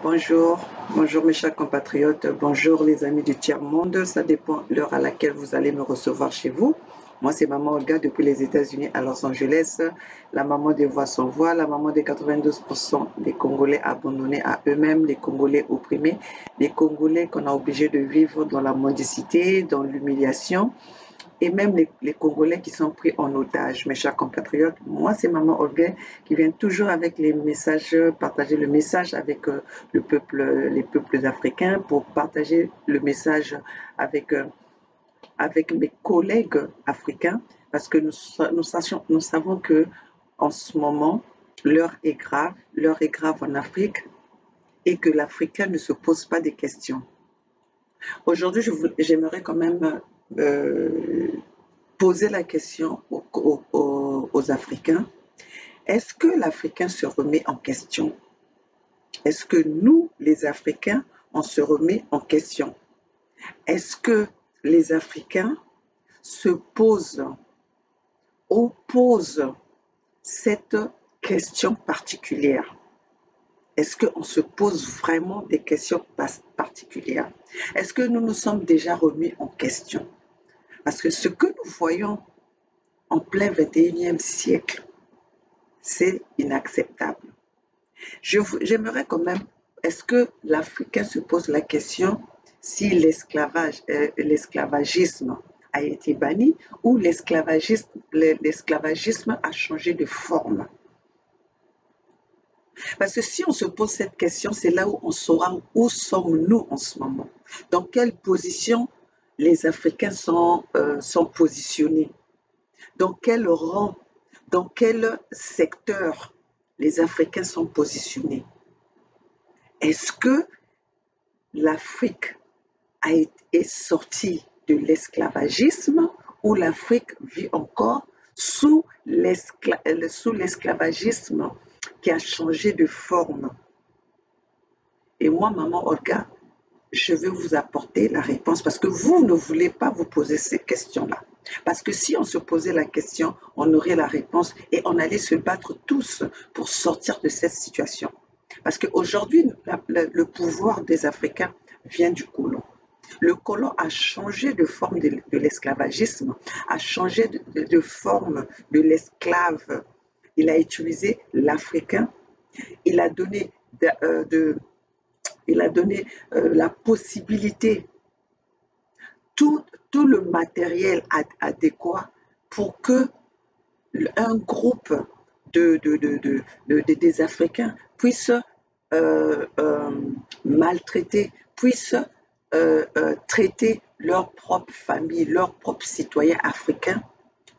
Bonjour, bonjour mes chers compatriotes, bonjour les amis du tiers-monde, ça dépend de l'heure à laquelle vous allez me recevoir chez vous. Moi c'est Maman Olga depuis les États-Unis à Los Angeles, la maman des voix sans voix, la maman des 92% des Congolais abandonnés à eux-mêmes, les Congolais opprimés, les Congolais qu'on a obligés de vivre dans la mendicité, dans l'humiliation, et même les Congolais qui sont pris en otage, mes chers compatriotes. Moi, c'est Maman Olga qui vient toujours avec les messages, partager le message avec les peuples africains, pour partager le message avec, avec mes collègues africains, parce que nous savons que en ce moment, l'heure est grave en Afrique, et que l'Africain ne se pose pas des questions. Aujourd'hui, j'aimerais quand même poser la question aux Africains. Est-ce que l'Africain se remet en question? Est-ce que nous, les Africains, on se remet en question? Est-ce que les Africains se posent ou posent cette question particulière? Est-ce qu'on se pose vraiment des questions particulières? Est-ce que nous nous sommes déjà remis en question? Parce que ce que nous voyons en plein 21e siècle, c'est inacceptable. J'aimerais quand même, est-ce que l'Africain se pose la question si l'esclavagisme a été banni ou l'esclavagisme a changé de forme? Parce que si on se pose cette question, c'est là où on saura où sommes-nous en ce moment. Dans quelle position les Africains sont positionnés? Dans quel rang, dans quel secteur les Africains sont positionnés? Est-ce que l'Afrique est sortie de l'esclavagisme ou l'Afrique vit encore sous l'esclavagisme qui a changé de forme? Et moi, Maman Olga, je vais vous apporter la réponse parce que vous ne voulez pas vous poser ces questions-là. Parce que si on se posait la question, on aurait la réponse et on allait se battre tous pour sortir de cette situation. Parce qu'aujourd'hui, le pouvoir des Africains vient du colon. Le colon a changé de forme de l'esclavagisme, a changé de forme de l'esclave. Il a utilisé l'Africain, il a donné la possibilité, tout le matériel adéquat pour que un groupe des Africains puisse maltraiter, puisse traiter leur propre famille, leurs propres citoyens africains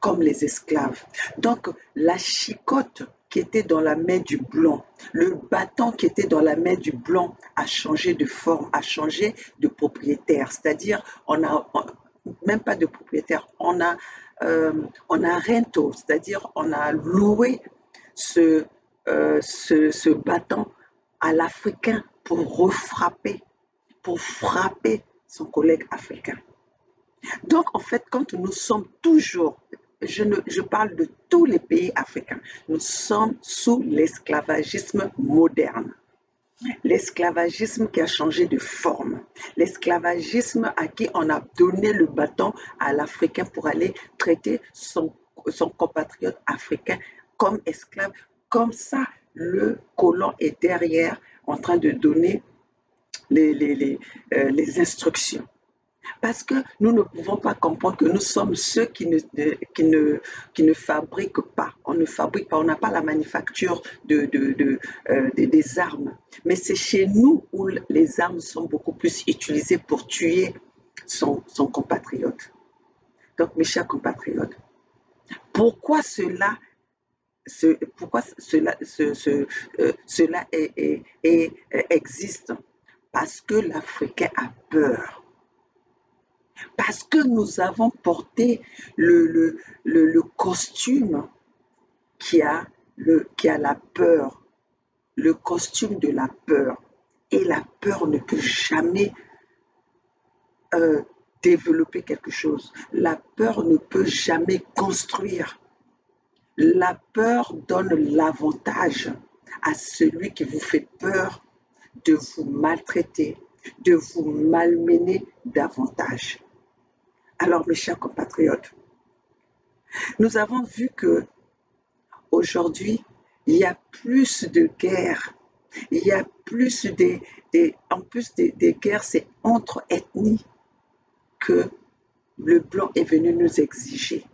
comme les esclaves. Donc la chicotte qui était dans la main du blanc, le bâton qui était dans la main du blanc a changé de forme, a changé de propriétaire. C'est-à-dire, même pas de propriétaire, on a rento, c'est-à-dire on a loué ce bâton à l'Africain pour frapper son collègue africain. Donc, en fait, quand nous sommes toujours, je parle de tous les pays africains, nous sommes sous l'esclavagisme moderne. L'esclavagisme qui a changé de forme. L'esclavagisme à qui on a donné le bâton à l'Africain pour aller traiter son compatriote africain comme esclave. Comme ça, le colon est derrière en train de donner les instructions. Parce que nous ne pouvons pas comprendre que nous sommes ceux qui ne fabriquent pas. On ne fabrique pas, on n'a pas la manufacture des armes. Mais c'est chez nous où les armes sont beaucoup plus utilisées pour tuer son compatriote. Donc, mes chers compatriotes, pourquoi cela existe? Parce que l'Africain a peur. Parce que nous avons porté le costume qui a la peur, le costume de la peur. Et la peur ne peut jamais développer quelque chose. La peur ne peut jamais construire. La peur donne l'avantage à celui qui vous fait peur de vous maltraiter, de vous malmener davantage. Alors, mes chers compatriotes, nous avons vu que aujourd'hui, il y a plus de guerres, il y a plus en plus des guerres, c'est entre ethnies que le blanc est venu nous exiger.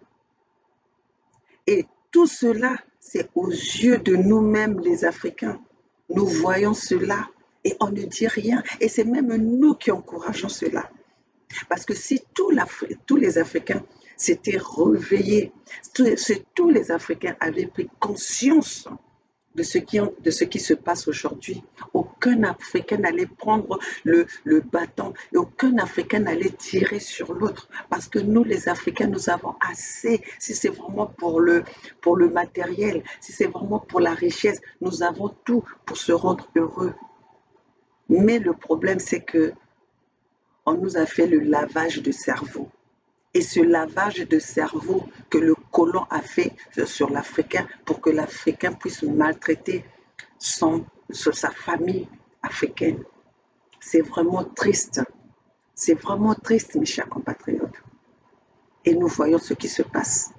Et tout cela, c'est aux yeux de nous-mêmes, les Africains. Nous voyons cela et on ne dit rien. Et c'est même nous qui encourageons cela. Parce que si tous les Africains s'étaient réveillés, si tous les Africains avaient pris conscience de ce qui se passe aujourd'hui, aucun Africain n'allait prendre le bâton et aucun Africain n'allait tirer sur l'autre. Parce que nous, les Africains, nous avons assez. Si c'est vraiment pour le matériel, si c'est vraiment pour la richesse, nous avons tout pour se rendre heureux. Mais le problème, c'est que on nous a fait le lavage de cerveau. Et ce lavage de cerveau que le colon a fait sur l'Africain pour que l'Africain puisse maltraiter sa famille africaine. C'est vraiment triste. C'est vraiment triste, mes chers compatriotes. Et nous voyons ce qui se passe.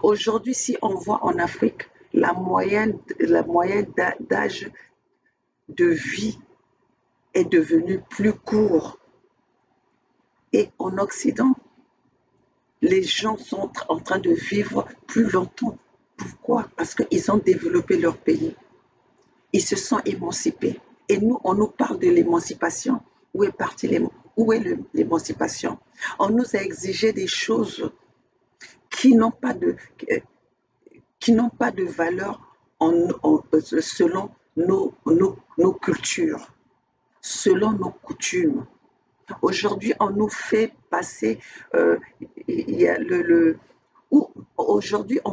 Aujourd'hui, si on voit en Afrique la moyenne d'âge de vie est devenue plus court. Et en Occident, les gens sont en train de vivre plus longtemps. Pourquoi? Parce qu'ils ont développé leur pays. Ils se sont émancipés. Et nous, on nous parle de l'émancipation. Où est partie l'émancipation? On nous a exigé des choses qui n'ont pas de valeur selon nos cultures, selon nos coutumes. Aujourd'hui, on nous fait passer, aujourd'hui, on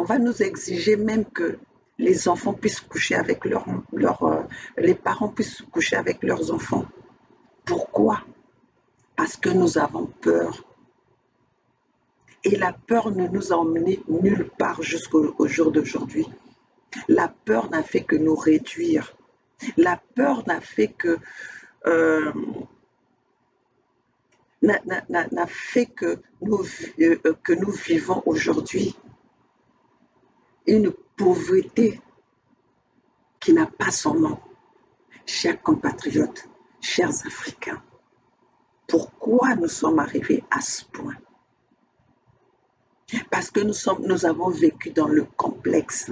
va nous exiger même que les enfants puissent coucher avec les parents puissent coucher avec leurs enfants. Pourquoi? Parce que nous avons peur. Et la peur ne nous a emmenés nulle part jusqu'au jour d'aujourd'hui. La peur n'a fait que nous réduire. La peur n'a fait que nous vivons aujourd'hui une pauvreté qui n'a pas son nom. Chers compatriotes, chers Africains, pourquoi nous sommes arrivés à ce point? Parce que nous avons vécu dans le complexe.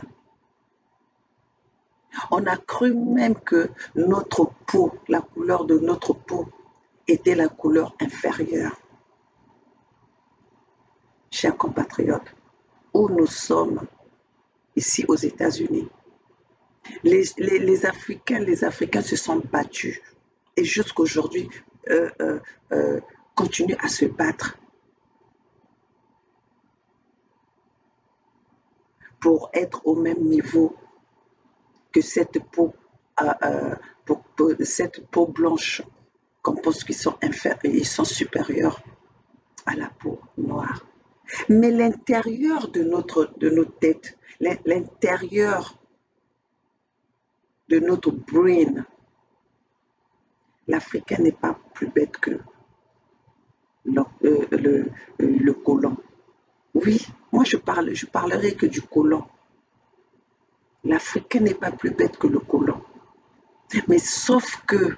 On a cru même que notre peau, la couleur de notre peau, était la couleur inférieure. Chers compatriotes, où nous sommes ici aux États-Unis, les Africains se sont battus et jusqu'aujourd'hui continuent à se battre pour être au même niveau que cette peau blanche, qu'on pense qu'ils sont ils sont supérieurs à la peau noire. Mais l'intérieur de nos têtes, l'intérieur de notre brain, l'Africain n'est pas plus bête que le colon. Oui, moi je parlerai que du colon. L'Africain n'est pas plus bête que le colon. Mais sauf que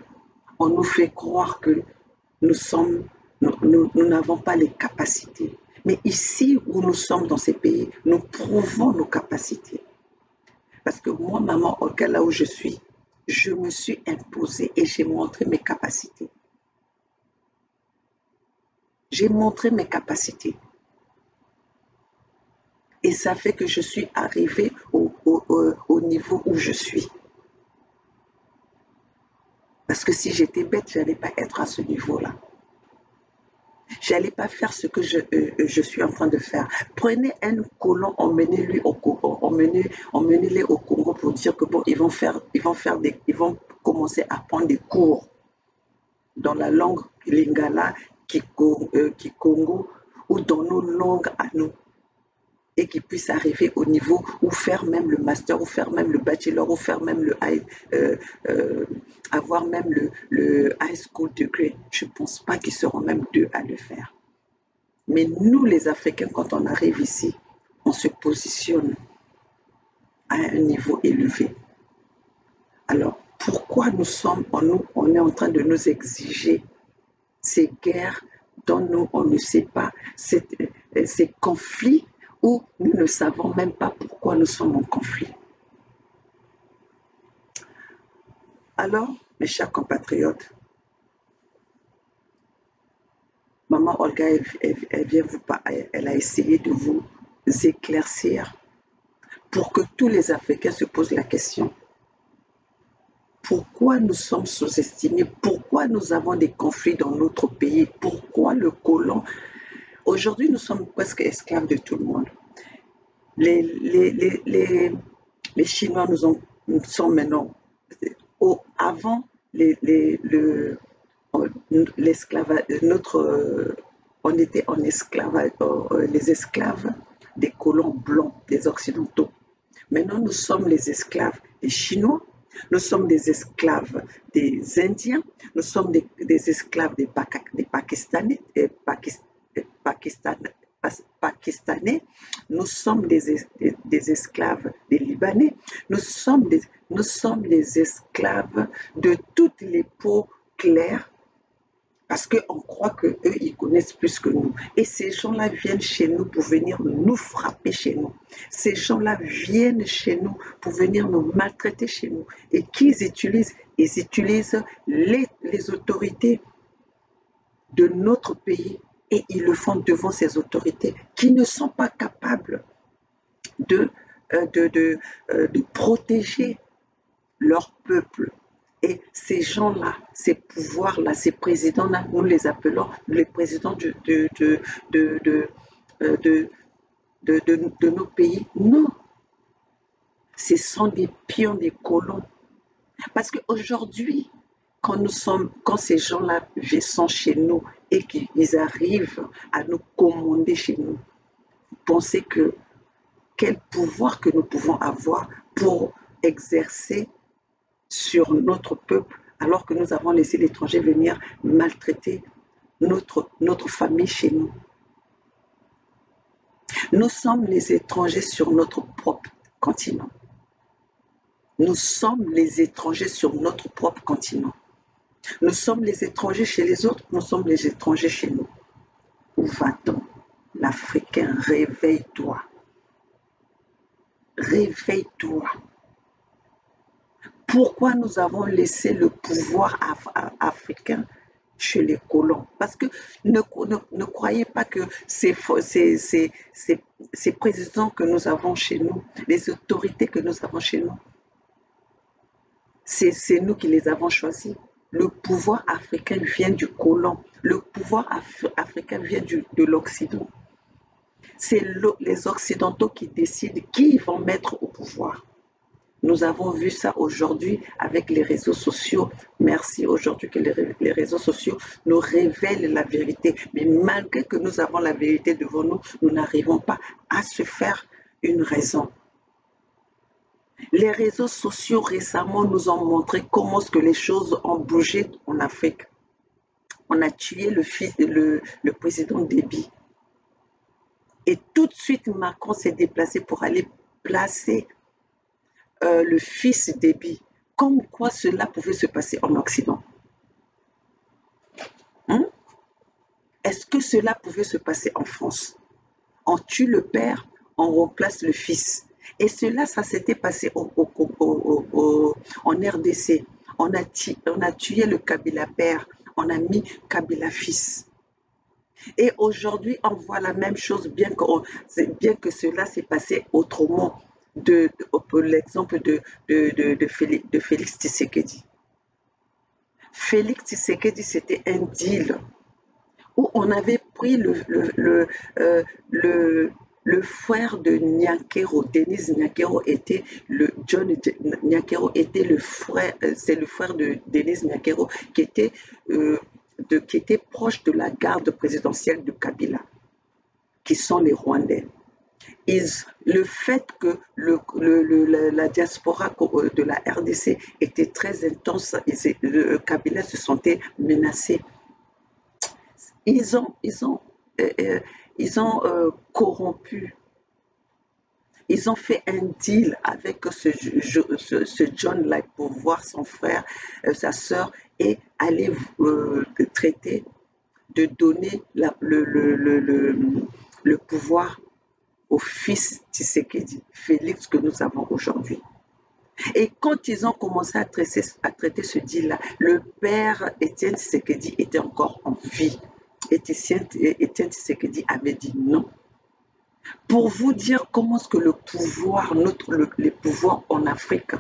on nous fait croire que nous n'avons pas les capacités. Mais ici où nous sommes dans ces pays, nous prouvons nos capacités. Parce que moi, maman Olga, là où je suis, je me suis imposée et j'ai montré mes capacités. J'ai montré mes capacités. Et ça fait que je suis arrivée au niveau où je suis. Parce que si j'étais bête, je n'allais pas être à ce niveau-là. Je n'allais pas faire ce que je suis en train de faire. Prenez un colon, emmenez-les au Congo pour dire que bon, ils vont commencer à prendre des cours dans la langue lingala, Kikongo ou dans nos langues à nous. et qu'ils puissent arriver au niveau ou faire même le master, ou faire même le bachelor, ou faire même le avoir même le high school degree. Je ne pense pas qu'ils seront même deux à le faire. Mais nous, les Africains, quand on arrive ici, on se positionne à un niveau élevé. Alors, pourquoi on est en train de nous exiger ces guerres dont nous, on ne sait pas, ces conflits où nous ne savons même pas pourquoi nous sommes en conflit? Alors, mes chers compatriotes, Maman Olga, elle vient elle a essayé de vous éclaircir pour que tous les Africains se posent la question. Pourquoi nous sommes sous-estimés? Pourquoi nous avons des conflits dans notre pays? Pourquoi le colon? Aujourd'hui, nous sommes presque esclaves de tout le monde. Les Chinois nous sont maintenant. Avant, l'esclavage, on était en esclavage, les esclaves des colons blancs, des Occidentaux. Maintenant, nous sommes les esclaves des Chinois, nous sommes des esclaves des Indiens, nous sommes des esclaves des Pakistanais, Pakistanais, nous sommes des esclaves des Libanais, nous sommes les esclaves de toutes les peaux claires, parce qu'on croit qu'eux, ils connaissent plus que nous. Et ces gens-là viennent chez nous pour venir nous frapper chez nous. Ces gens-là viennent chez nous pour venir nous maltraiter chez nous. Et qui ils utilisent? Ils utilisent les autorités de notre pays, et ils le font devant ces autorités qui ne sont pas capables de protéger leur peuple. Et ces gens-là, ces pouvoirs-là, ces présidents-là, nous les appelons les présidents de nos pays. Non, ce sont des pions, des colons. Parce qu'aujourd'hui, quand ces gens-là sont chez nous et qu'ils arrivent à nous commander chez nous, vous pensez que quel pouvoir que nous pouvons avoir pour exercer sur notre peuple, alors que nous avons laissé l'étranger venir maltraiter notre famille chez nous. Nous sommes les étrangers sur notre propre continent. Nous sommes les étrangers sur notre propre continent. Nous sommes les étrangers chez les autres, nous sommes les étrangers chez nous. Où va-t-on? L'Africain, réveille-toi. Réveille-toi. Pourquoi nous avons laissé le pouvoir africain chez les colons? Parce que ne croyez pas que ces présidents que nous avons chez nous, les autorités que nous avons chez nous, c'est nous qui les avons choisis. Le pouvoir africain vient du colon. Le pouvoir africain vient de l'Occident. C'est les Occidentaux qui décident qui ils vont mettre au pouvoir. Nous avons vu ça aujourd'hui avec les réseaux sociaux. Merci aujourd'hui que les réseaux sociaux nous révèlent la vérité. Mais malgré que nous avons la vérité devant nous, nous n'arrivons pas à se faire une raison. Les réseaux sociaux récemment nous ont montré comment est-ce que les choses ont bougé en Afrique. On a tué le président Déby. Et tout de suite, Macron s'est déplacé pour aller placer le fils Déby. Comme quoi cela pouvait se passer en Occident. Est-ce que cela pouvait se passer en France? On tue le père, on remplace le fils. Et cela, ça s'était passé en RDC. On a tué le Kabila père, on a mis Kabila fils. Et aujourd'hui, on voit la même chose, bien que cela s'est passé autrement, pour l'exemple de Félix Tshisekedi. Félix Tshisekedi, c'était un deal où on avait pris le frère de Nyakero. Denis Nyakero était c'est le frère de Denis Nyakero qui était proche de la garde présidentielle de Kabila, qui sont les Rwandais. Le fait que la diaspora de la RDC était très intense, le Kabila se sentait menacé. Ils ont, ils ont, ils ont corrompu. Ils ont fait un deal avec ce John-là pour voir son frère, sa sœur, et aller traiter de donner le pouvoir au fils Tshisekedi, Félix, que nous avons aujourd'hui. Et quand ils ont commencé à traiter ce deal-là, le père Étienne Tshisekedi était encore en vie. Et Étienne Tshisekedi avait dit non. Pour vous dire comment est-ce que le pouvoir, les pouvoirs en Afrique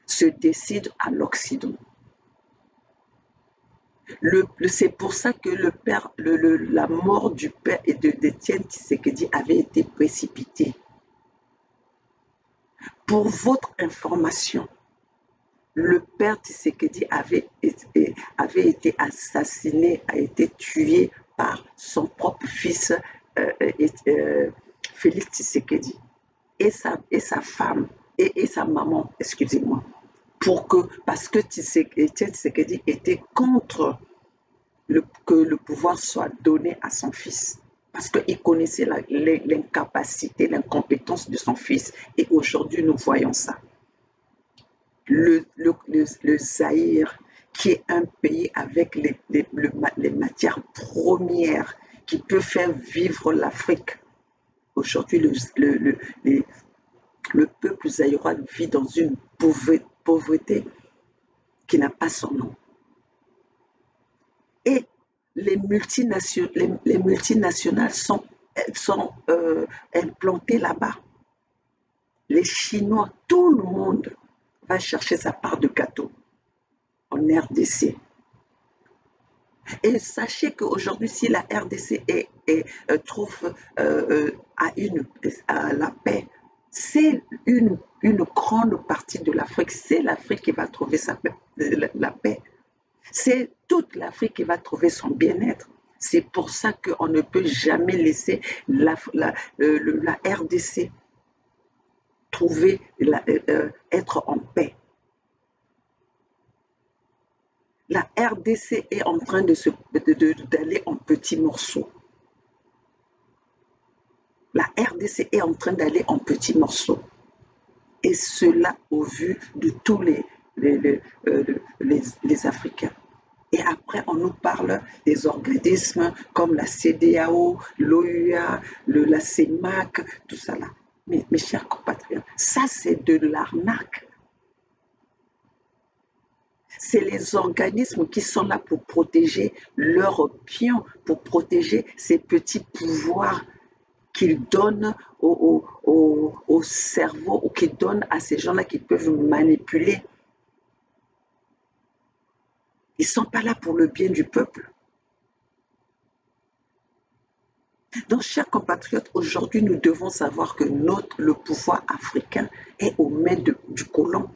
se décident à l'Occident. C'est pour ça que la mort du père et d'Étienne Tshisekedi avait été précipitée. Pour votre information, le père Tshisekedi avait été assassiné, a été tué par son propre fils Félix Tshisekedi et sa femme et sa maman, excusez-moi, parce que Étienne Tshisekedi était contre que le pouvoir soit donné à son fils. Parce qu'il connaissait l'incapacité, l'incompétence de son fils. Et aujourd'hui, nous voyons ça. Le Zaïre, qui est un pays avec les matières premières qui peut faire vivre l'Afrique. Aujourd'hui, le peuple zaïrois vit dans une pauvreté qui n'a pas son nom. Et les multinationales sont implantées là-bas. Les Chinois, tout le monde va chercher sa part de gâteau en RDC. Et sachez qu'aujourd'hui, si la RDC trouve à la paix, c'est une grande partie de l'Afrique. C'est l'Afrique qui va trouver la paix. C'est toute l'Afrique qui va trouver son bien-être. C'est pour ça qu'on ne peut jamais laisser la RDC être en paix. La RDC est en train d'aller en petits morceaux. La RDC est en train d'aller en petits morceaux. Et cela au vu de tous les Africains. Et après, on nous parle des organismes comme la CEDEAO, l'OUA, la CEMAC, tout ça là. Mais mes chers compatriotes, ça c'est de l'arnaque. C'est les organismes qui sont là pour protéger leurs pions, pour protéger ces petits pouvoirs qu'ils donnent au cerveau ou qu'ils donnent à ces gens-là qui peuvent manipuler. Ils ne sont pas là pour le bien du peuple. Donc, chers compatriotes, aujourd'hui, nous devons savoir que le pouvoir africain est aux mains du colon.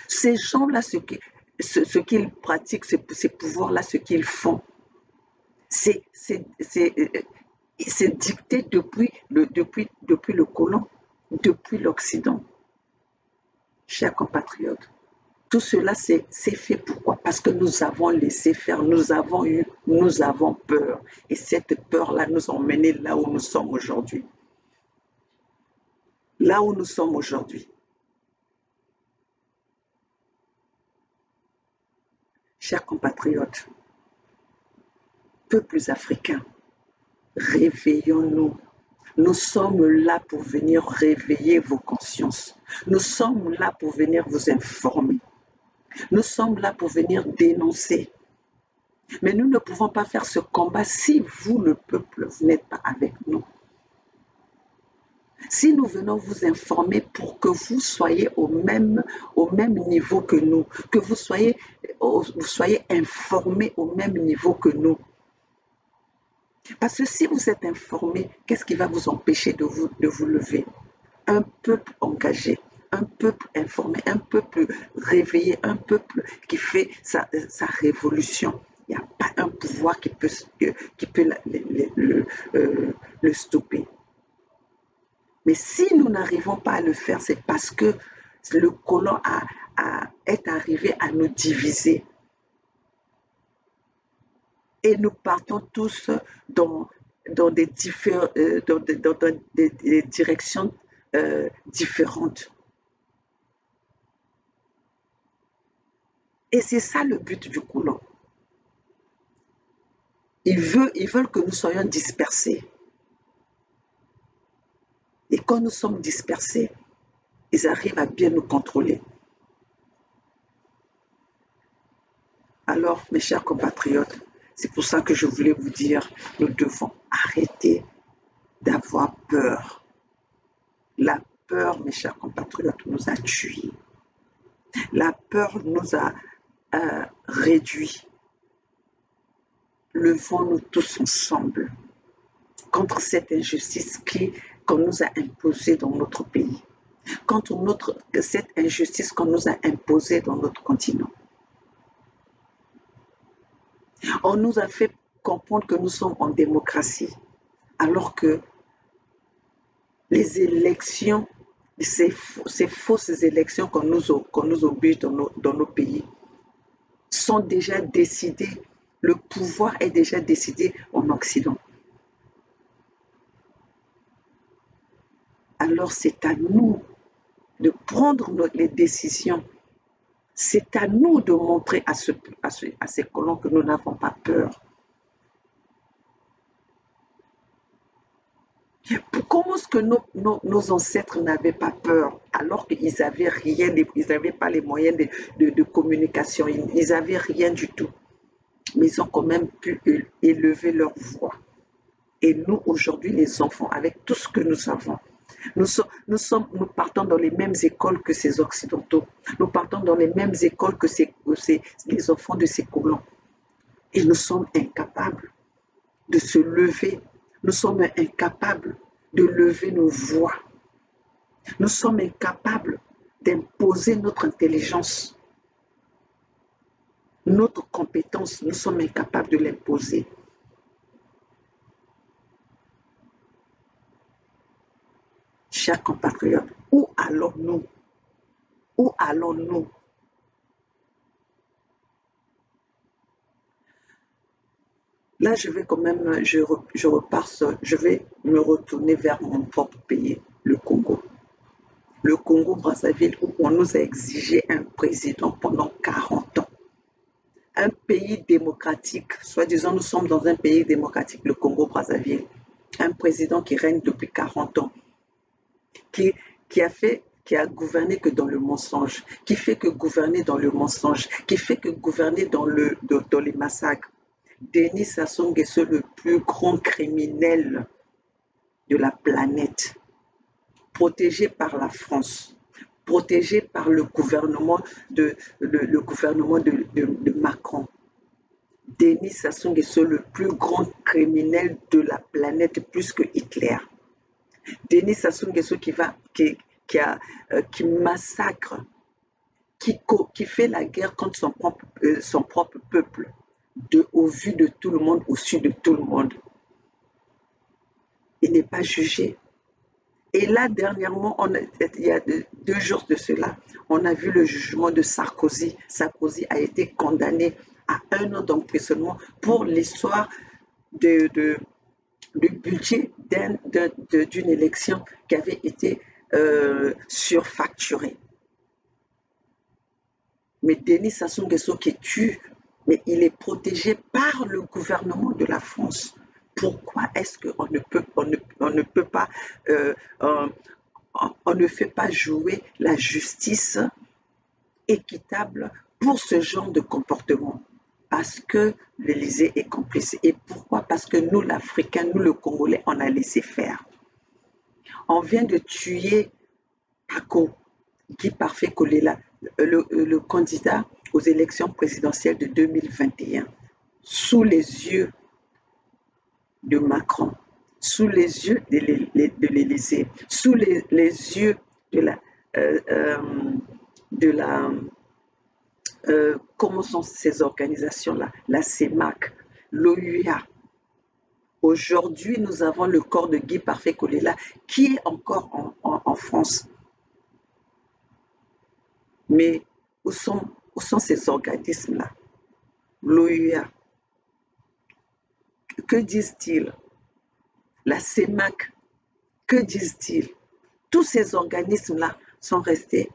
Ces gens-là, ce qu'ils pratiquent, ces pouvoirs-là, ce qu'ils font, c'est dicté depuis le colon, depuis l'Occident. Chers compatriotes, tout cela, c'est fait pourquoi? Parce que nous avons laissé faire, nous avons peur. Et cette peur-là nous a emmenés là où nous sommes aujourd'hui. Là où nous sommes aujourd'hui. Chers compatriotes, peuples africains, réveillons-nous. Nous sommes là pour venir réveiller vos consciences. Nous sommes là pour venir vous informer. Nous sommes là pour venir dénoncer. Mais nous ne pouvons pas faire ce combat si vous, le peuple, vous n'êtes pas avec nous. Si nous venons vous informer pour que vous soyez au même niveau que nous, que vous soyez informés au même niveau que nous. Parce que si vous êtes informés, qu'est-ce qui va vous empêcher de vous lever? Un peuple engagé, un peuple informé, un peuple réveillé, un peuple qui fait sa révolution. Il n'y a pas pas un pouvoir qui peut le stopper. Mais si nous n'arrivons pas à le faire, c'est parce que le colon est arrivé à nous diviser. Et nous partons tous dans des directions différentes. Et c'est ça le but du colon. Ils veulent que nous soyons dispersés. Et quand nous sommes dispersés, ils arrivent à bien nous contrôler. Alors, mes chers compatriotes, c'est pour ça que je voulais vous dire, nous devons arrêter d'avoir peur. La peur, mes chers compatriotes, nous a tués. La peur nous a réduits. Levons-nous tous ensemble contre cette injustice qu'on nous a imposée dans notre pays, contre cette injustice qu'on nous a imposée dans notre continent. On nous a fait comprendre que nous sommes en démocratie, alors que les élections, ces fausses élections qu'on nous oblige dans nos pays, sont déjà décidées. Le pouvoir est déjà décidé en Occident. Alors c'est à nous de prendre les décisions. C'est à nous de montrer à ces colons que nous n'avons pas peur. Comment est-ce que nos ancêtres n'avaient pas peur alors qu'ils n'avaient rien, ils n'avaient pas les moyens de communication, ils n'avaient rien du tout. Mais ils ont quand même pu élever leur voix. Et nous, aujourd'hui, les enfants, avec tout ce que nous avons, nous partons dans les mêmes écoles que ces Occidentaux. Nous partons dans les mêmes écoles que les enfants de ces colons. Et nous sommes incapables de se lever. Nous sommes incapables de lever nos voix. Nous sommes incapables d'imposer notre intelligence. Notre compétence, nous sommes incapables de l'imposer. Chers compatriotes, où allons-nous? Où allons-nous? Là, je vais quand même, je vais me retourner vers mon propre pays, le Congo. Le Congo-Brazzaville, où on nous a exigé un président pendant 40 ans. Un pays démocratique, soi-disant nous sommes dans un pays démocratique, le Congo-Brazzaville. Un président qui règne depuis 40 ans, qui a gouverné que dans le mensonge, qui fait que gouverner dans le mensonge, qui fait que gouverner dans les massacres. Denis Sassou Nguesso, le plus grand criminel de la planète, protégé par la France, protégé par le gouvernement de Macron. Denis Sassou Nguesso, le plus grand criminel de la planète, plus que Hitler. Denis Sassou Nguesso qui massacre, qui fait la guerre contre son propre peuple, au vu de tout le monde, au su de tout le monde. Il n'est pas jugé. Et là, dernièrement, il y a 2 jours de cela, on a vu le jugement de Sarkozy. Sarkozy a été condamné à 1 an d'emprisonnement pour l'histoire du budget d'une élection qui avait été surfacturée. Mais Denis Sassou Nguesso qui tue, mais il est protégé par le gouvernement de la France. Pourquoi est-ce qu'on ne peut pas, on ne fait pas jouer la justice équitable pour ce genre de comportement? Parce que l'Élysée est complice. Et pourquoi? Parce que nous, l'Africain, nous, le Congolais, on a laissé faire. On vient de tuer Paco, Guy Parfait Kolela, le candidat aux élections présidentielles de 2021, sous les yeux de Macron, sous les yeux de l'Élysée, sous les yeux de comment sont ces organisations-là, la CEMAC, l'OUA. Aujourd'hui, nous avons le corps de Guy Parfait Kolela qui est encore en France. Mais où sont ces organismes-là? L'OUA, que disent-ils? La CEMAC, que disent-ils? Tous ces organismes-là sont restés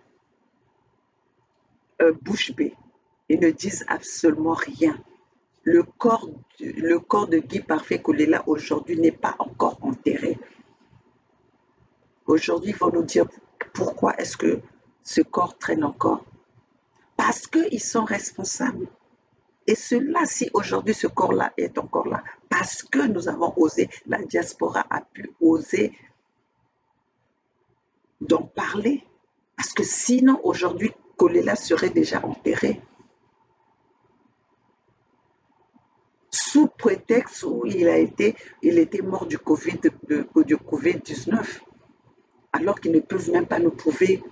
bouche bée. Ils ne disent absolument rien. Le corps de Guy Parfait Kolela aujourd'hui n'est pas encore enterré. Aujourd'hui, ils vont nous dire pourquoi est-ce que ce corps traîne encore. Parce qu'ils sont responsables. Et cela, si aujourd'hui ce corps-là est encore là, parce que nous avons osé, la diaspora a pu oser d'en parler. Parce que sinon, aujourd'hui, Kolela serait déjà enterré. Sous prétexte où il était mort du Covid-19, alors qu'ils ne peuvent même pas nous prouver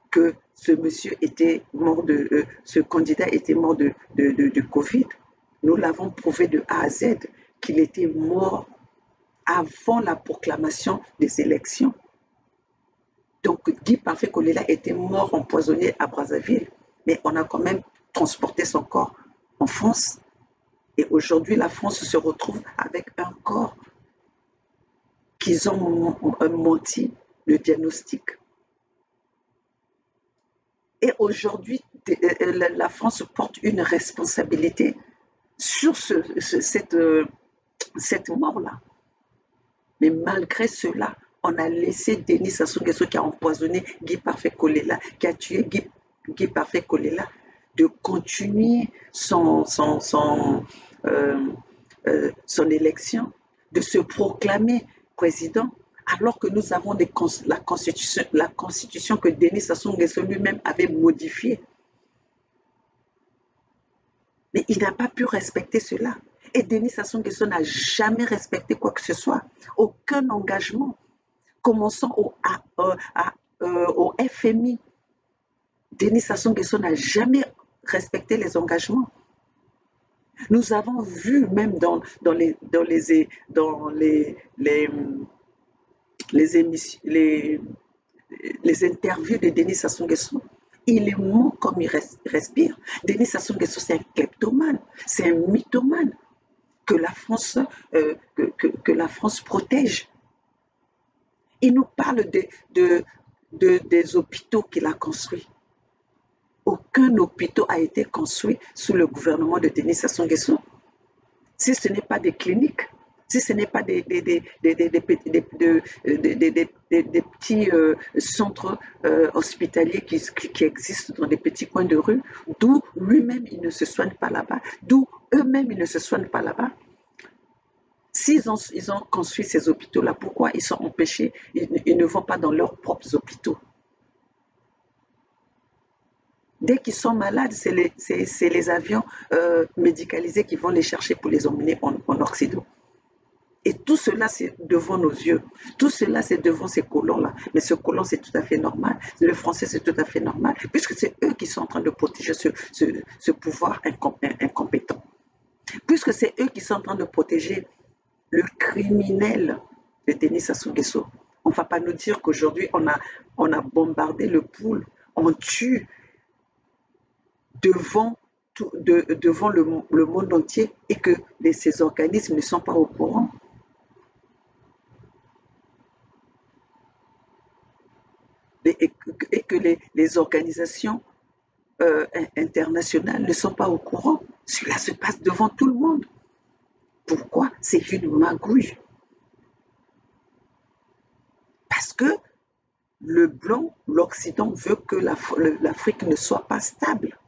que ce candidat était mort de Covid. Nous l'avons prouvé de A à Z qu'il était mort avant la proclamation des élections. Donc Guy Parfait Kolela était mort empoisonné à Brazzaville, mais on a quand même transporté son corps en France. Et aujourd'hui, la France se retrouve avec un corps qu'ils ont menti le diagnostic. Et aujourd'hui, la France porte une responsabilité sur cette mort-là. Mais malgré cela, on a laissé Denis Sassou Nguesso qui a empoisonné Guy Parfait Kolela, qui a tué Guy Parfait Kolela, de continuer son élection, de se proclamer président, alors que nous avons la constitution que Denis Sassou Nguesso lui-même avait modifiée. Mais il n'a pas pu respecter cela. Et Denis Sassou Nguesso n'a jamais respecté quoi que ce soit. Aucun engagement. Commençons au FMI. Denis Sassou Nguesso n'a jamais respecté les engagements. Nous avons vu même dans les interviews de Denis Sassou Nguesso, il est mort comme il respire. Denis Sassou Nguesso, c'est un kleptomane, c'est un mythomane que la France protège. Il nous parle des hôpitaux qu'il a construits. Aucun hôpital a été construit sous le gouvernement de Denis Sassou Nguesso. Si ce n'est pas des cliniques, si ce n'est pas des petits centres hospitaliers qui existent dans des petits coins de rue, d'où lui-même il ne se soigne pas là-bas, d'où eux-mêmes ils ne se soignent pas là-bas. S'ils ont construit ces hôpitaux-là, pourquoi ils sont empêchés, ils ne vont pas dans leurs propres hôpitaux? Dès qu'ils sont malades, c'est les avions médicalisés qui vont les chercher pour les emmener en Occident. Et tout cela, c'est devant nos yeux. Tout cela, c'est devant ces colons-là. Mais ce colon, c'est tout à fait normal. Le français, c'est tout à fait normal, puisque c'est eux qui sont en train de protéger ce pouvoir incompétent. Puisque c'est eux qui sont en train de protéger le criminel de Denis Sassou Nguesso. On ne va pas nous dire qu'aujourd'hui, on a bombardé le pool, on tue devant le monde entier et que ces organismes ne sont pas au courant. Et que les organisations internationales ne sont pas au courant. Cela se passe devant tout le monde. Pourquoi? C'est une magouille. Parce que le blanc, l'Occident veut que l'Afrique ne soit pas stable.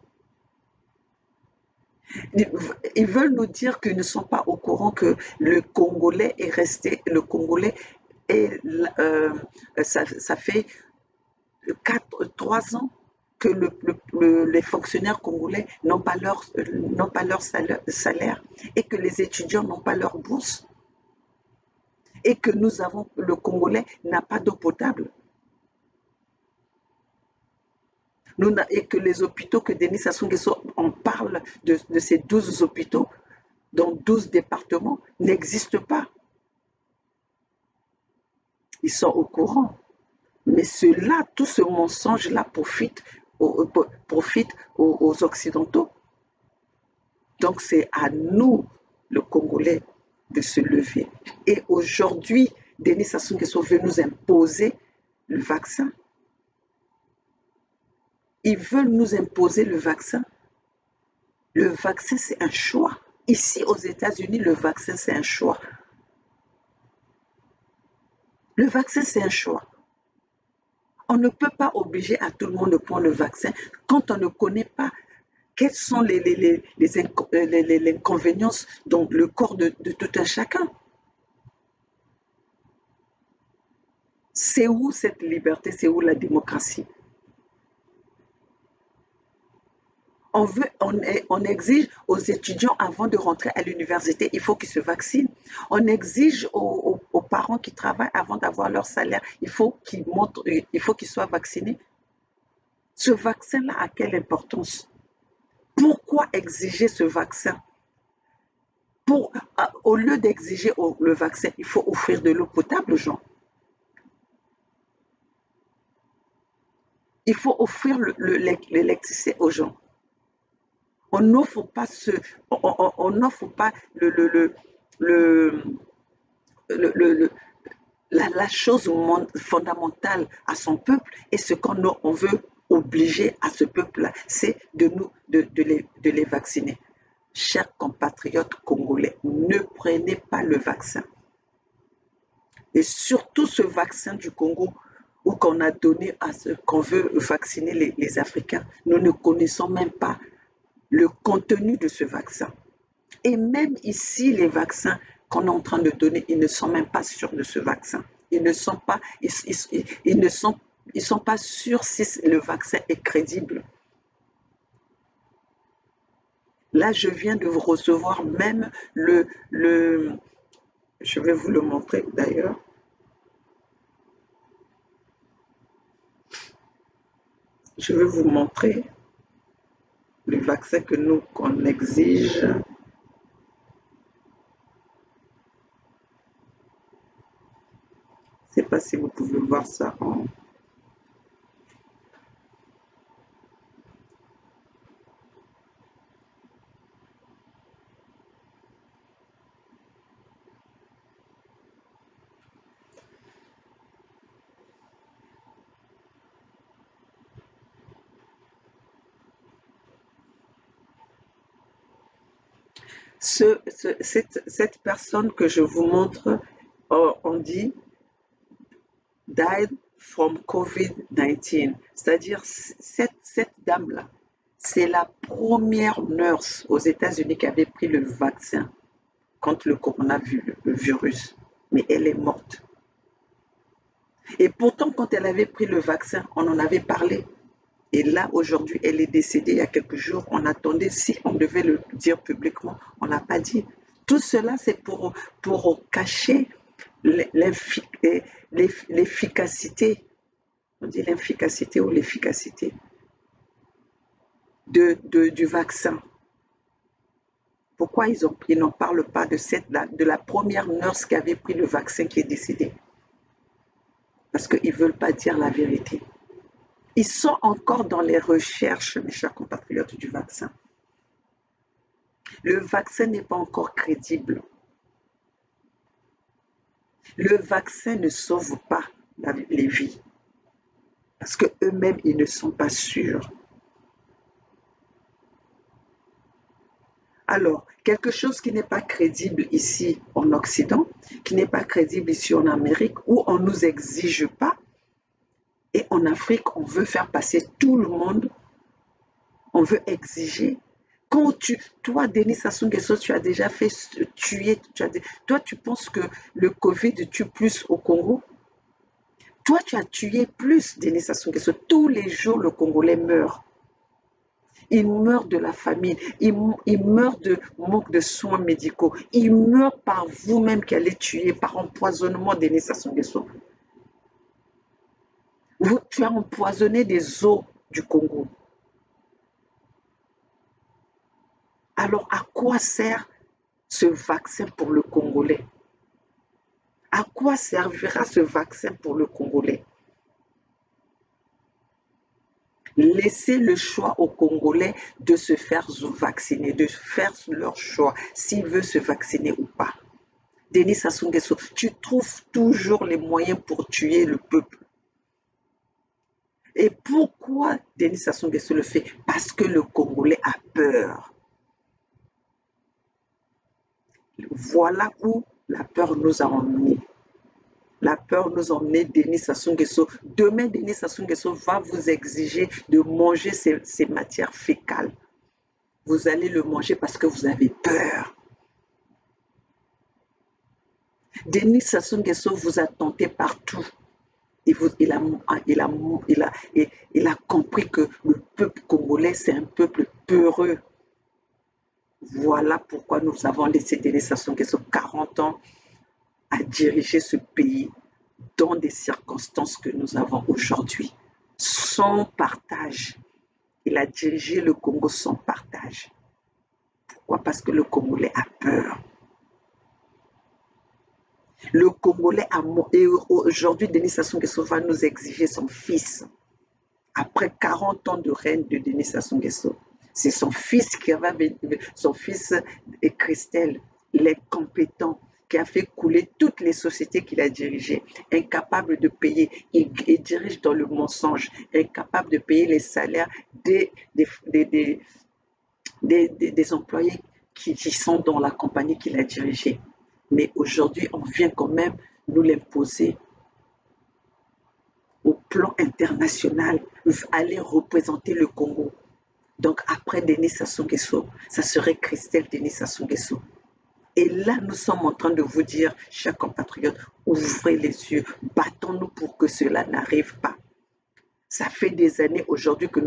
Ils veulent nous dire qu'ils ne sont pas au courant que le Congolais est resté, le Congolais est, ça fait 3 ans que les fonctionnaires congolais n'ont pas leur salaire et que les étudiants n'ont pas leur bourse et que le Congolais n'a pas d'eau potable. Et que les hôpitaux, que Denis Sassou Nguesso en parle de ces 12 hôpitaux dans 12 départements, n'existent pas. Ils sont au courant. Mais cela, tout ce mensonge-là profite aux Occidentaux. Donc c'est à nous, le Congolais, de se lever. Et aujourd'hui, Denis Sassou Nguesso veut nous imposer le vaccin. Ils veulent nous imposer le vaccin. Le vaccin, c'est un choix. Ici, aux États-Unis, le vaccin, c'est un choix. Le vaccin, c'est un choix. On ne peut pas obliger à tout le monde de prendre le vaccin quand on ne connaît pas quels sont les inconvénients dans le corps de tout un chacun. C'est où cette liberté, c'est où la démocratie? On exige aux étudiants avant de rentrer à l'université, il faut qu'ils se vaccinent. On exige aux parents qui travaillent avant d'avoir leur salaire, il faut qu'ils soient vaccinés. Ce vaccin-là a quelle importance? Pourquoi exiger ce vaccin? Au lieu d'exiger le vaccin, il faut offrir de l'eau potable aux gens. Il faut offrir l'électricité aux gens. On n'offre pas la chose fondamentale à son peuple, et ce qu'on veut obliger à ce peuple-là, c'est de les vacciner. Chers compatriotes congolais, ne prenez pas le vaccin. Et surtout ce vaccin du Congo, où qu'on a donné qu'on veut vacciner les Africains, nous ne connaissons même pas le contenu de ce vaccin. Et même ici, les vaccins qu'on est en train de donner, ils ne sont même pas sûrs de ce vaccin. Ils ne sont pas sûrs si le vaccin est crédible. Là, je viens de vous recevoir même je vais vous le montrer d'ailleurs. Je vais vous montrer le vaccin qu'on exige. Je ne sais pas si vous pouvez voir ça en... Cette personne que je vous montre, on dit died from COVID-19, c'est-à-dire cette dame-là, c'est la première nurse aux États-Unis qui avait pris le vaccin contre le coronavirus, mais elle est morte. Et pourtant, quand elle avait pris le vaccin, on en avait parlé. Et là, aujourd'hui, elle est décédée il y a quelques jours. On attendait, si on devait le dire publiquement, on n'a pas dit. Tout cela, c'est pour cacher l'efficacité. On dit l'efficacité ou l'efficacité du vaccin. Pourquoi ils n'en parlent pas de la première nurse qui avait pris le vaccin qui est décédée? Parce qu'ils ne veulent pas dire la vérité. Ils sont encore dans les recherches, mes chers compatriotes, du vaccin. Le vaccin n'est pas encore crédible. Le vaccin ne sauve pas les vies. Parce qu'eux-mêmes, ils ne sont pas sûrs. Alors, quelque chose qui n'est pas crédible ici en Occident, qui n'est pas crédible ici en Amérique, où on ne nous exige pas, et en Afrique, on veut faire passer tout le monde, on veut exiger. Toi, Denis Sassou Nguesso, tu as déjà fait tuer, toi, tu penses que le Covid tue plus au Congo? Toi, tu as tué plus, Denis Sassou Nguesso. Tous les jours, le Congolais meurt. Il meurt de la famine, il meurt de manque de soins médicaux, il meurt par vous-même qui allez tuer, par empoisonnement, Denis Sassou Nguesso. Tu as empoisonné des eaux du Congo. Alors, à quoi sert ce vaccin pour le Congolais? À quoi servira ce vaccin pour le Congolais? Laissez le choix aux Congolais de se faire vacciner, de faire leur choix, s'ils veulent se vacciner ou pas. Denis Sassou Nguesso, tu trouves toujours les moyens pour tuer le peuple. Et pourquoi Denis Sassou Nguesso le fait? Parce que le Congolais a peur. Voilà où la peur nous a emmenés. La peur nous a emmené Denis Sassou Nguesso. Demain, Denis Sassou Nguesso va vous exiger de manger ces matières fécales. Vous allez le manger parce que vous avez peur. Denis Sassou Nguesso vous a tenté partout. Il a compris que le peuple congolais, c'est un peuple peureux. Voilà pourquoi nous avons laissé Denis Sassou Nguesso 40 ans à diriger ce pays dans des circonstances que nous avons aujourd'hui. Sans partage. Il a dirigé le Congo sans partage. Pourquoi? Parce que le Congolais a peur. Le Congolais a... Et aujourd'hui, Denis Sassou Nguesso va nous exiger son fils. Après 40 ans de règne de Denis Sassou Nguesso, c'est son fils qui avait... Son fils Christelle, l'incompétent, qui a fait couler toutes les sociétés qu'il a dirigées, incapable de payer, il dirige dans le mensonge, incapable de payer les salaires des employés qui sont dans la compagnie qu'il a dirigée. Mais aujourd'hui, on vient quand même nous l'imposer au plan international, aller représenter le Congo. Donc après Denis Sassou Nguesso, ça serait Christelle Denis Sassou Nguesso. Et là, nous sommes en train de vous dire, chers compatriotes, ouvrez les yeux, battons-nous pour que cela n'arrive pas. Ça fait des années aujourd'hui que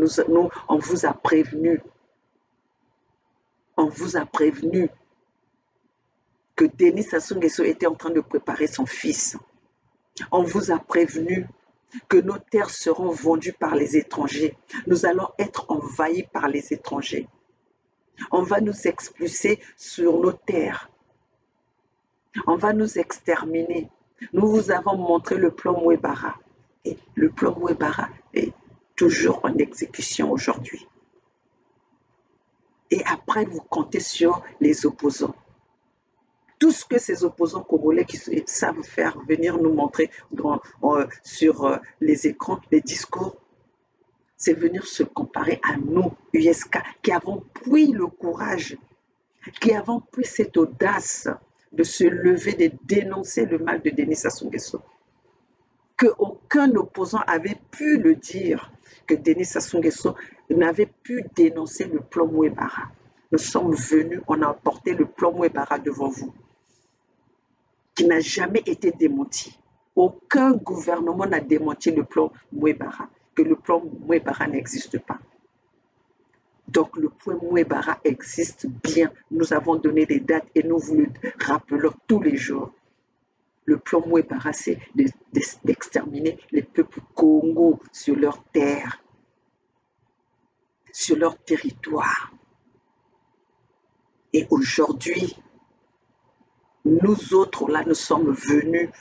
on vous a prévenu. On vous a prévenu que Denis Sassou Nguesso était en train de préparer son fils. On vous a prévenu que nos terres seront vendues par les étrangers. Nous allons être envahis par les étrangers. On va nous expulser sur nos terres. On va nous exterminer. Nous vous avons montré le plan Mouebara. Et le plan Mouebara est toujours en exécution aujourd'hui. Et après, vous comptez sur les opposants. Tout ce que ces opposants congolais qui savent faire venir nous montrer sur les écrans, les discours, c'est venir se comparer à nous, USK, qui avons pris le courage, qui avons pris cette audace de se lever, de dénoncer le mal de Denis Sassou Nguesso. Qu'aucun opposant avait pu le dire, que Denis Sassou Nguesso n'avait pu dénoncer le plan Mouebara. Nous sommes venus, on a apporté le plan Mouebara devant vous, qui n'a jamais été démenti. Aucun gouvernement n'a démenti le plan Mouebara, que le plan Mouebara n'existe pas. Donc le plan Mouebara existe bien. Nous avons donné des dates et nous vous le rappelons tous les jours. Le plan Mouebara, c'est d'exterminer les peuples Congo sur leur terre, sur leur territoire. Et aujourd'hui, nous autres, là, nous sommes venus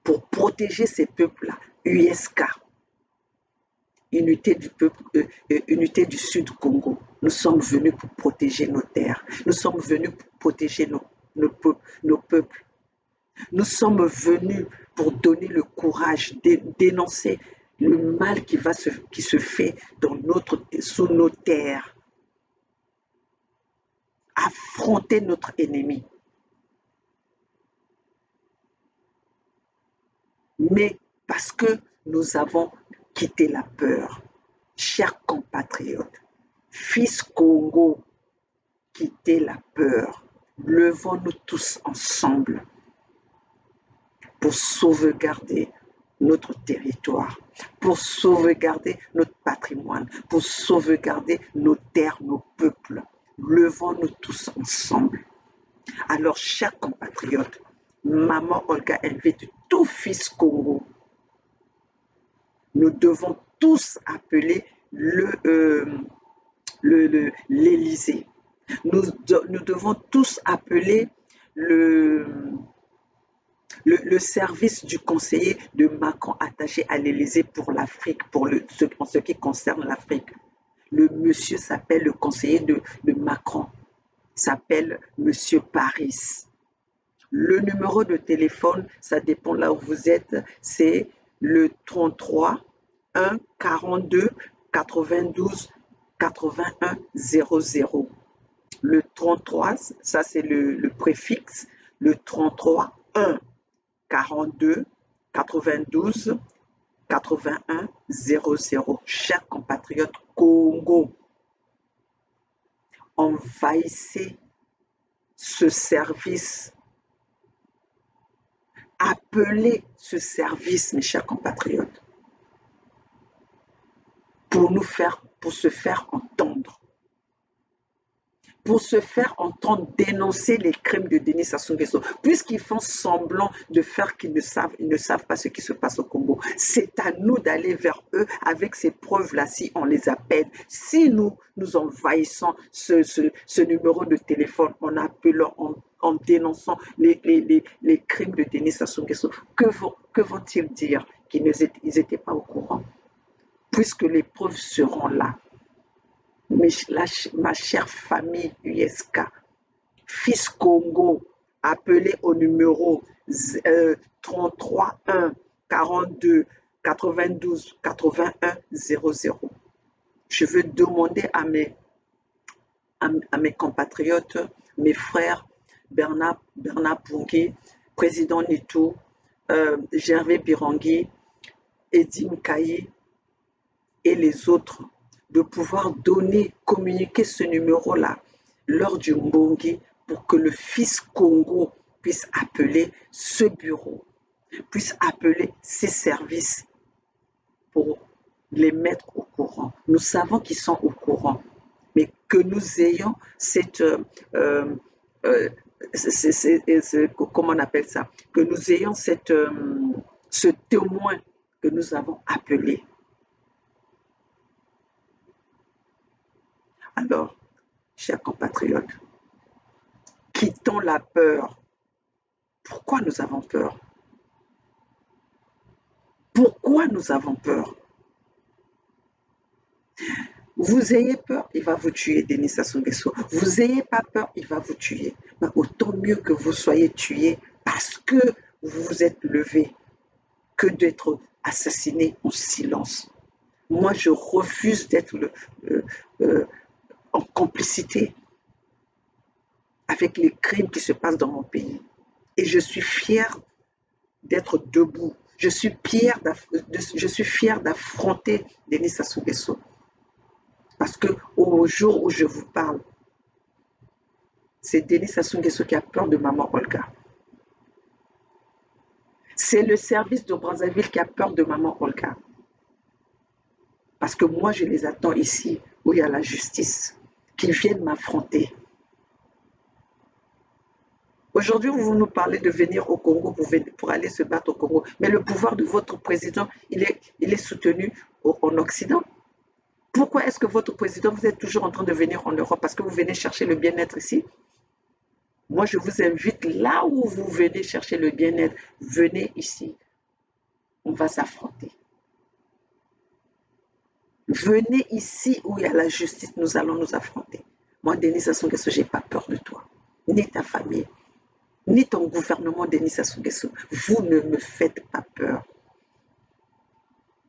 pour protéger ces peuples-là, USK, Unité du Sud Congo. Nous sommes venus pour protéger nos terres. Nous sommes venus pour protéger nos peuples. Nous sommes venus pour donner le courage de dénoncer le mal qui se fait sous nos terres. Affronter notre ennemi. Mais parce que nous avons quitté la peur, chers compatriotes, fils Congo, quittez la peur. Levons-nous tous ensemble pour sauvegarder notre territoire, pour sauvegarder notre patrimoine, pour sauvegarder nos terres, nos peuples. Levons-nous tous ensemble. Alors, chers compatriotes, Maman Olga invite tout fils Congo Nous devons tous appeler l'Élysée. Nous devons tous appeler le, le service du conseiller de Macron attaché à l'Élysée pour l'Afrique, en ce qui concerne l'Afrique. Le monsieur s'appelle le conseiller de Macron, s'appelle Monsieur Paris. Le numéro de téléphone, ça dépend là où vous êtes, c'est le 33 1 42 92 81 00. Le 33, ça c'est le préfixe, le 33 1 42 92 81 00. Chers compatriotes Congo, envahissez ce service. Appelez ce service, mes chers compatriotes, pour se faire entendre. Pour se faire entendre dénoncer les crimes de Denis Sassou Nguesso, puisqu'ils font semblant de faire qu'ils ne savent pas ce qui se passe au Congo. C'est à nous d'aller vers eux avec ces preuves-là si on les appelle. Si nous envahissons ce numéro de téléphone en appelant, en dénonçant les crimes de Denis Sassou Nguesso, que vont-ils dire? Qu'ils n'étaient pas au courant? Puisque les preuves seront là. Ma chère famille USK, Fils Congo, appelez au numéro 33 1 42 92 81 00. Je veux demander à mes compatriotes, mes frères, Bernard Pungui, président Nitou, Gervais Birangui, Edim Kayi et les autres, de pouvoir communiquer ce numéro-là lors du Mbongi pour que le Fils Congo puisse appeler ce bureau, puisse appeler ces services pour les mettre au courant. Nous savons qu'ils sont au courant, mais que nous ayons comment on appelle ça, que nous ayons ce témoin que nous avons appelé. Alors, chers compatriotes, quittons la peur. Pourquoi nous avons peur? Pourquoi nous avons peur? Vous ayez peur, il va vous tuer, Denis Sassou Nguesso. Vous n'ayez pas peur, il va vous tuer. Mais autant mieux que vous soyez tués parce que vous vous êtes levé que d'être assassiné en silence. Moi, je refuse d'être en complicité avec les crimes qui se passent dans mon pays. Et je suis fière d'être debout. Je suis fière d'affronter Denis Sassou Nguesso. Parce qu'au jour où je vous parle, c'est Denis Sassou Nguesso qui a peur de maman Olga. C'est le service de Brazzaville qui a peur de maman Olga. Parce que moi, je les attends ici, où il y a la justice, qu'ils viennent m'affronter. Aujourd'hui, vous nous parlez de venir au Congo pour aller se battre au Congo. Mais le pouvoir de votre président, il est soutenu en Occident. Pourquoi est-ce que votre président, vous êtes toujours en train de venir en Europe? Parce que vous venez chercher le bien-être ici? Moi, je vous invite là où vous venez chercher le bien-être. Venez ici. On va s'affronter. Venez ici où il y a la justice. Nous allons nous affronter. Moi, Denis Sassou Nguesso, je n'ai pas peur de toi. Ni ta famille. Ni ton gouvernement, Denis Sassou Nguesso. Vous ne me faites pas peur.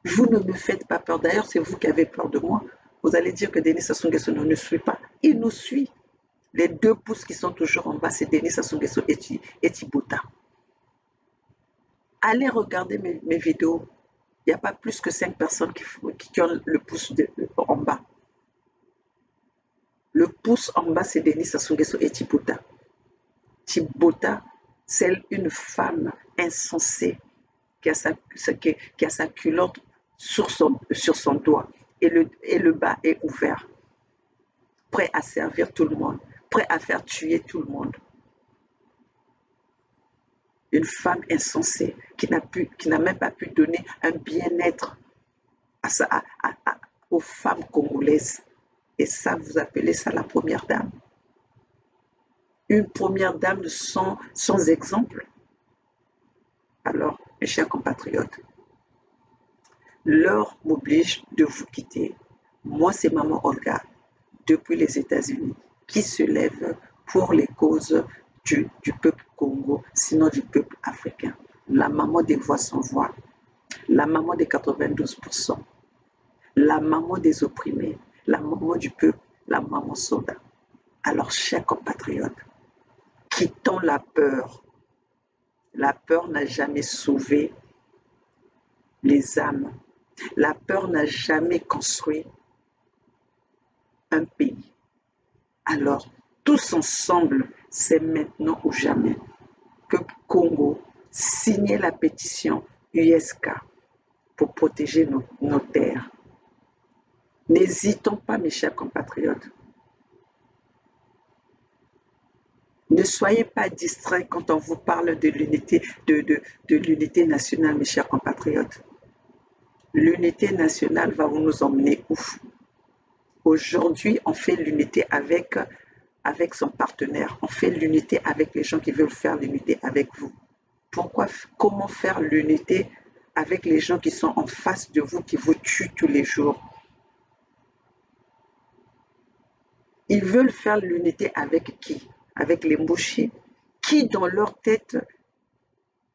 Vous ne me faites pas peur. D'ailleurs, c'est vous qui avez peur de moi. Vous allez dire que Denis Sassou Nguesso ne nous suit pas. Il nous suit. Les 2 pouces qui sont toujours en bas, c'est Denis Sassou Nguesso et Thibota. Allez regarder mes vidéos. Il n'y a pas plus que 5 personnes qui ont le pouce en bas. Le pouce en bas, c'est Denis Sassou Nguesso et Thibota. Thibota, c'est une femme insensée qui a sa culotte sur son doigt et le bas est ouvert, prêt à servir tout le monde, prêt à faire tuer tout le monde. Une femme insensée qui n'a même pas pu donner un bien-être aux femmes congolaises. Et ça, vous appelez ça la première dame. Une première dame sans exemple. Alors, mes chers compatriotes, l'heure m'oblige de vous quitter. Moi, c'est Maman Olga, depuis les États-Unis, qui se lève pour les causes du peuple Congo, sinon du peuple africain. La maman des voix sans voix, la maman des 92%, la maman des opprimés, la maman du peuple, la maman soldat. Alors, chers compatriotes, quittons la peur. La peur n'a jamais sauvé les âmes. La peur n'a jamais construit un pays. Alors, tous ensemble, c'est maintenant ou jamais. Peuple Congo, signez la pétition USK pour protéger nos terres. N'hésitons pas, mes chers compatriotes. Ne soyez pas distraits quand on vous parle de l'unité nationale, mes chers compatriotes. L'unité nationale va nous emmener où? Aujourd'hui, on fait l'unité avec son partenaire. On fait l'unité avec les gens qui veulent faire l'unité avec vous. Comment faire l'unité avec les gens qui sont en face de vous, qui vous tuent tous les jours? Ils veulent faire l'unité avec qui? Avec les Mbushi, qui dans leur tête,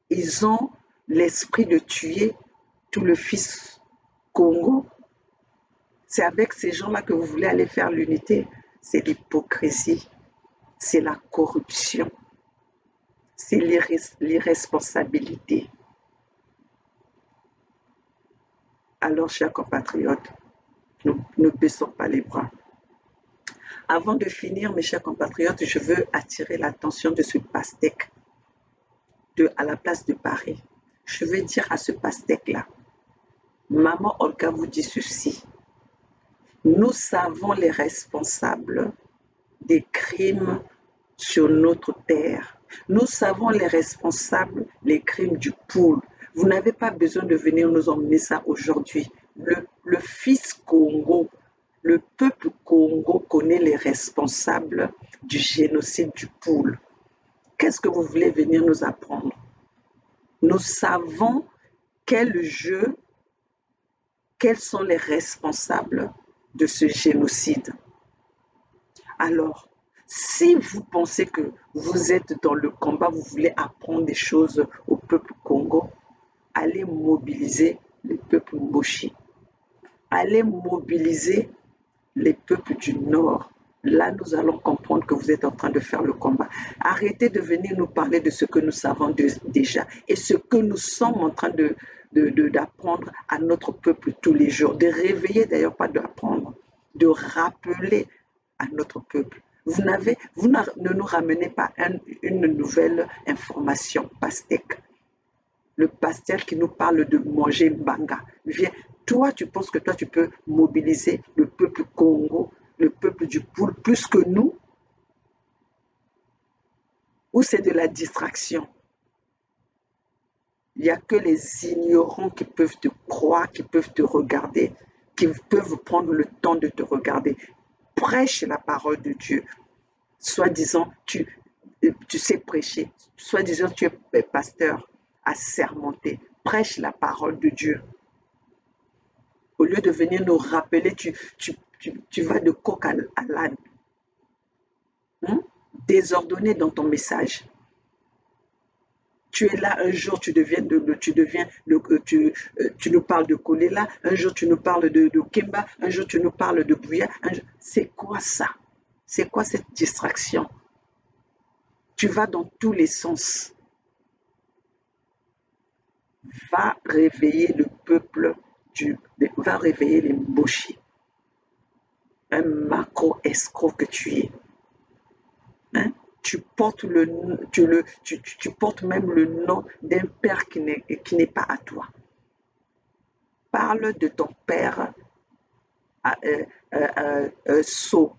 ils ont l'esprit de tuer tout le fils Congo. C'est avec ces gens-là que vous voulez aller faire l'unité. C'est l'hypocrisie, c'est la corruption, c'est l'irresponsabilité. Alors, chers compatriotes, ne baissons pas les bras. Avant de finir, mes chers compatriotes, je veux attirer l'attention de ce pastèque à la place de Paris. Je veux dire à ce pastèque-là, Maman Olga vous dit ceci. Nous savons les responsables des crimes sur notre terre. Nous savons les responsables des crimes du poule. Vous n'avez pas besoin de venir nous emmener ça aujourd'hui. Le fils Congo, le peuple Congo connaît les responsables du génocide du poule. Qu'est-ce que vous voulez venir nous apprendre? Nous savons quels sont les responsables de ce génocide. Alors, si vous pensez que vous êtes dans le combat, vous voulez apprendre des choses au peuple Congo, allez mobiliser le peuple Mboshi. Allez mobiliser les peuples du Nord. Là, nous allons comprendre que vous êtes en train de faire le combat. Arrêtez de venir nous parler de ce que nous savons déjà et ce que nous sommes en train d'apprendre à notre peuple tous les jours. De réveiller, d'ailleurs, pas d'apprendre, de rappeler à notre peuple. Vous ne nous ramenez pas une nouvelle information pastèque. Le pasteur qui nous parle de manger banga. Viens, toi, tu penses que toi, tu peux mobiliser le peuple Congo, le peuple du poule, plus que nous? Ou c'est de la distraction? Il n'y a que les ignorants qui peuvent te croire, qui peuvent te regarder, qui peuvent prendre le temps de te regarder. Prêche la parole de Dieu. Soi-disant, tu sais prêcher. Soi-disant, tu es pasteur assermenté. Prêche la parole de Dieu. Au lieu de venir nous rappeler, tu vas de coq à l'âne. Désordonné dans ton message. Tu es là, un jour tu nous parles de Kolela, un jour tu nous parles de Kemba, un jour tu nous parles de Bouya. C'est quoi ça? C'est quoi cette distraction? Tu vas dans tous les sens. Va réveiller le peuple, va réveiller les Mboshi. Un macro-escroc que tu es. Tu portes même le nom d'un père qui n'est pas à toi. Parle de ton père sot.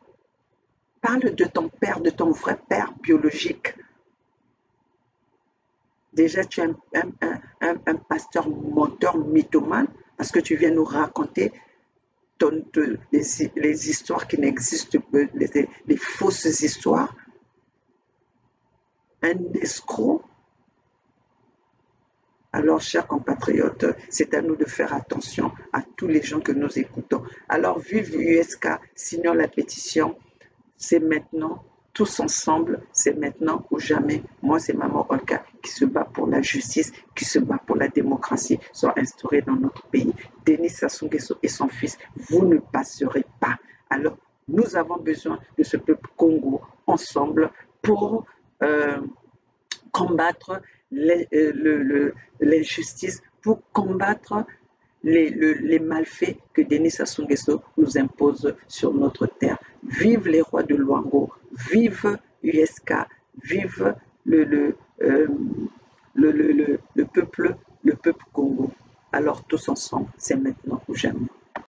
Parle de ton père, de ton vrai père biologique. Déjà, tu es un pasteur menteur mythomane. Parce que tu viens nous raconter les histoires qui n'existent pas, les fausses histoires. Un escroc. Alors, chers compatriotes, c'est à nous de faire attention à tous les gens que nous écoutons. Alors, vive USK, signons la pétition. C'est maintenant, tous ensemble, c'est maintenant ou jamais. Moi, c'est Maman Olga qui se bat pour la justice, qui se bat pour la démocratie soit instaurée dans notre pays. Denis Sassou Nguesso et son fils, vous ne passerez pas. Alors, nous avons besoin de ce peuple Congo ensemble pour combattre l'injustice, pour combattre les malfaits que Denis Sassou Nguesso nous impose sur notre terre. Vive les rois de Luango, vive USK, vive le peuple Congo. Alors tous ensemble, c'est maintenant ou jamais.